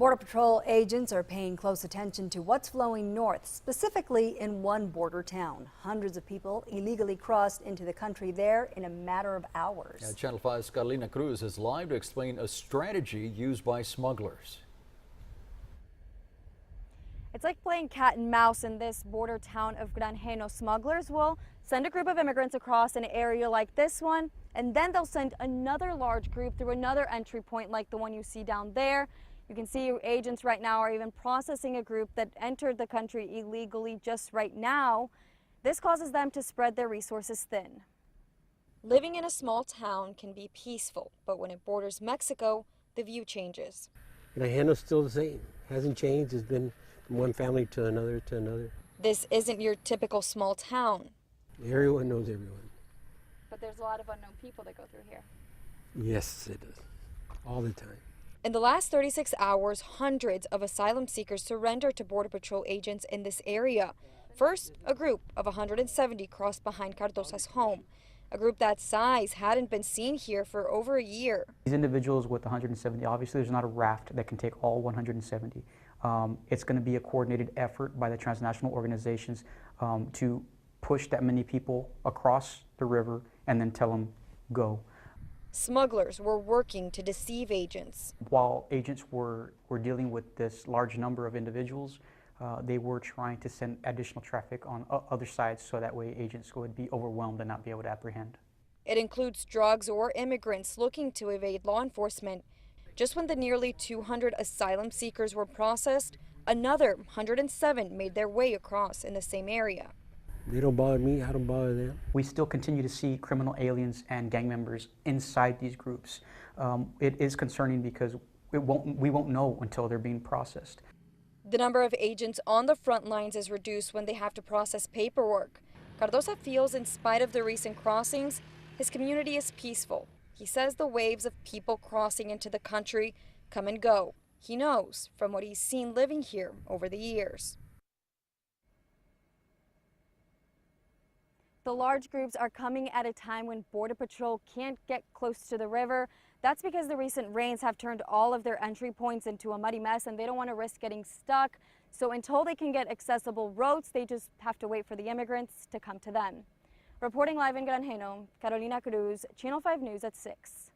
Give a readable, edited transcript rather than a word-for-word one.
Border Patrol agents are paying close attention to what's flowing north, specifically in one border town. Hundreds of people illegally crossed into the country there in a matter of hours. Channel 5's Carolina Cruz is live to explain a strategy used by smugglers. It's like playing cat and mouse in this border town of Granjeno. Smugglers will send a group of immigrants across an area like this one, and then they'll send another large group through another entry point like the one you see down there. You can see agents right now are even processing a group that entered the country illegally just right now. This causes them to spread their resources thin. Living in a small town can be peaceful, but when it borders Mexico, the view changes. Granjeno's still the same. Hasn't changed. It's been from one family to another to another. This isn't your typical small town. Everyone knows everyone. But there's a lot of unknown people that go through here. Yes, it does. All the time. In the last 36 hours, hundreds of asylum seekers surrendered to Border Patrol agents in this area. First, a group of 170 crossed behind Cardosa's home. A group that size hadn't been seen here for over a year. These individuals with 170, obviously there's not a raft that can take all 170. It's going to be a coordinated effort by the transnational organizations to push that many people across the river and then tell them go. Smugglers were working to deceive agents. While agents were dealing with this large number of individuals, they were trying to send additional traffic on other sides so that way agents would be overwhelmed and not be able to apprehend. It includes drugs or immigrants looking to evade law enforcement. Just when the nearly 200 asylum seekers were processed, another 107 made their way across in the same area. They don't bother me, I don't bother them. We still continue to see criminal aliens and gang members inside these groups. It is concerning because we won't know until they're being processed. The number of agents on the front lines is reduced when they have to process paperwork. Cardosa feels in spite of the recent crossings, his community is peaceful. He says the waves of people crossing into the country come and go. He knows from what he's seen living here over the years. The large groups are coming at a time when Border Patrol can't get close to the river. That's because the recent rains have turned all of their entry points into a muddy mess and they don't want to risk getting stuck. So until they can get accessible roads, they just have to wait for the immigrants to come to them. Reporting live in Granjeno, Carolina Cruz, Channel 5 News at 6.